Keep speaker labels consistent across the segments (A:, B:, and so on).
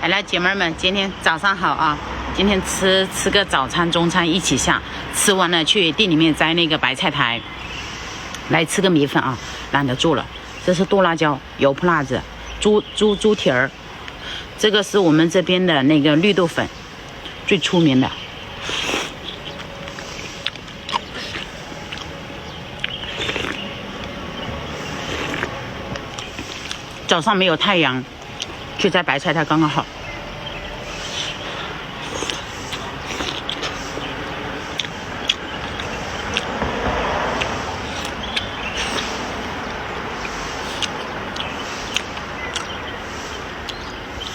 A: 来，姐妹们，今天早上好啊！今天吃个早餐、中餐一起下，吃完了去地里面摘那个白菜苔，来吃个米粉啊！懒得做了。这是剁辣椒、油泼辣子、猪蹄儿，这个是我们这边的那个绿豆粉，最出名的。早上没有太阳，去摘白菜苔刚刚好。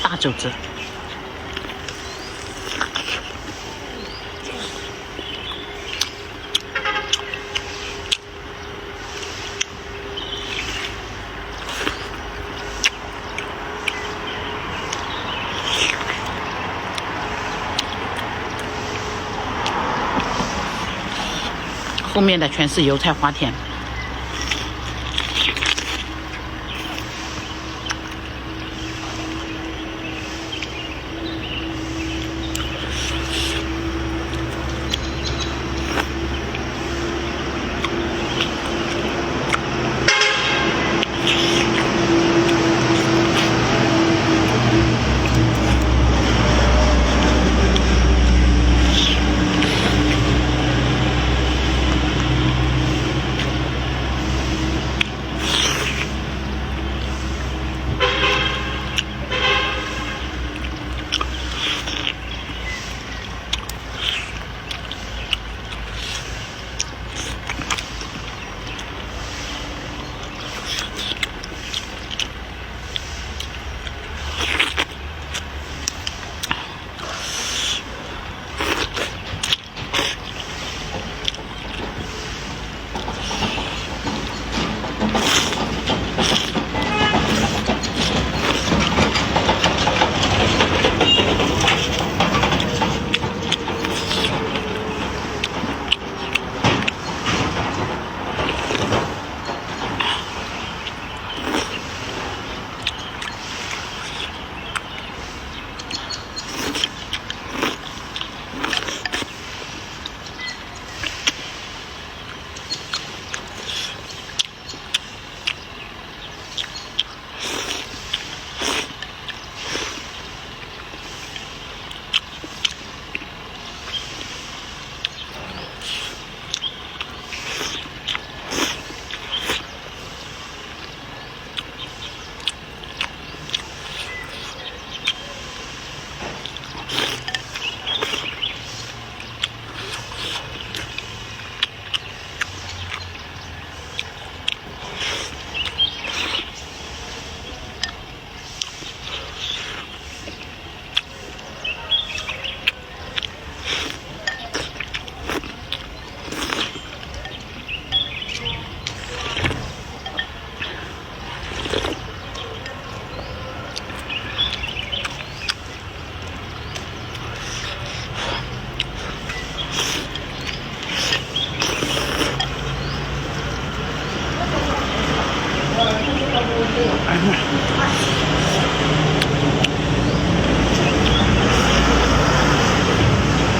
A: 大肘子，后面的全是油菜花田。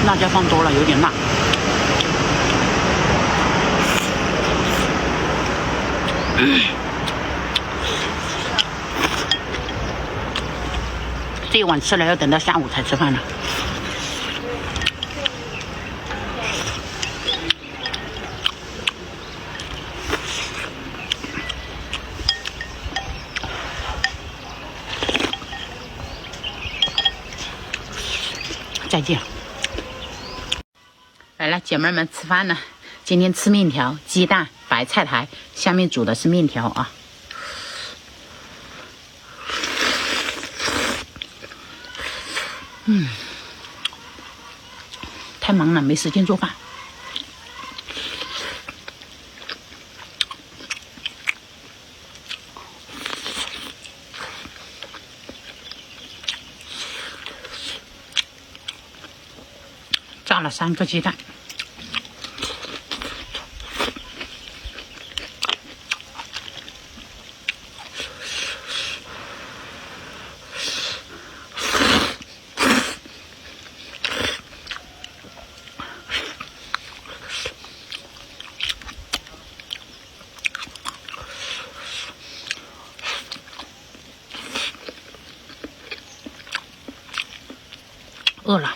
A: 辣椒放多了，有点辣。这一碗吃了要等到下午才吃饭了。再见。来了，姐妹们吃饭了。今天吃面条、鸡蛋、白菜苔，下面煮的是面条啊。太忙了，没时间做饭。炸了3个鸡蛋。饿了。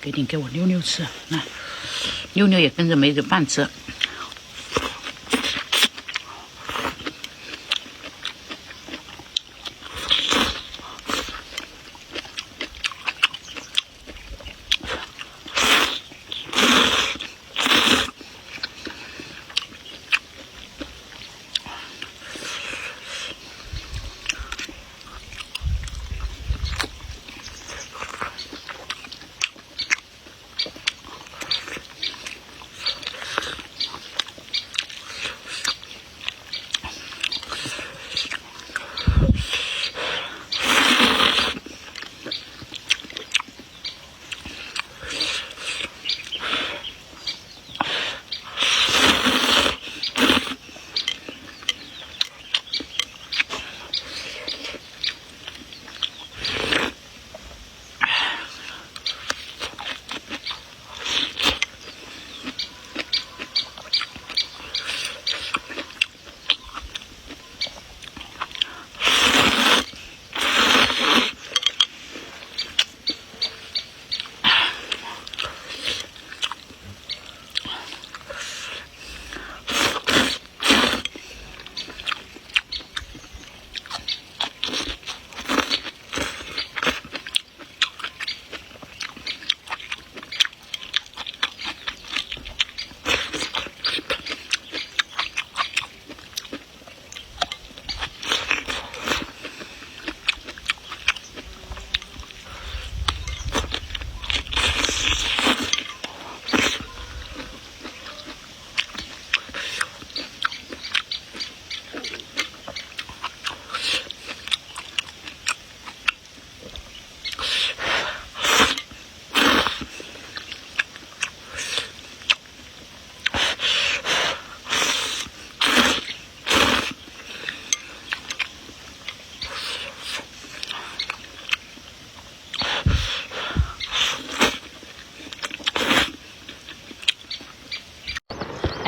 A: 给点给我妞妞吃，那妞妞也跟着没着饭吃。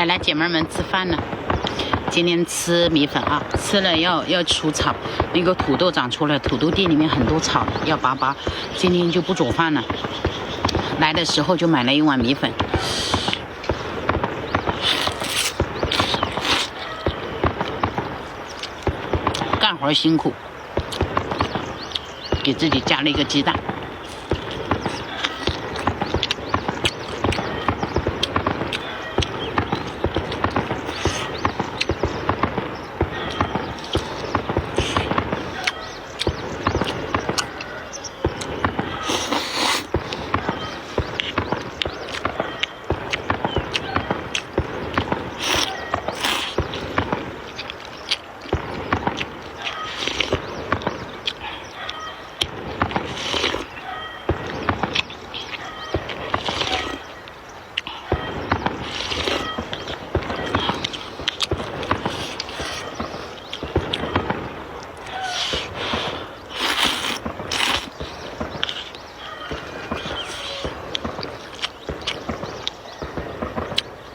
A: 来，姐妹们吃饭了。今天吃米粉啊，吃了要除草。那个土豆长出来，土豆地里面很多草，要拔。今天就不做饭了。来的时候就买了一碗米粉。干活辛苦，给自己加了一个鸡蛋。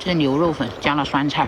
A: 这是牛肉粉加了酸菜。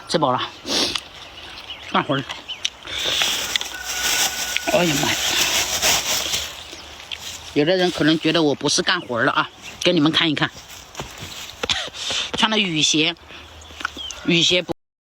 A: 吃饱了，干活儿。哎呀妈呀！有的人可能觉得我不是干活了啊，给你们看一看，穿了雨鞋，雨鞋不。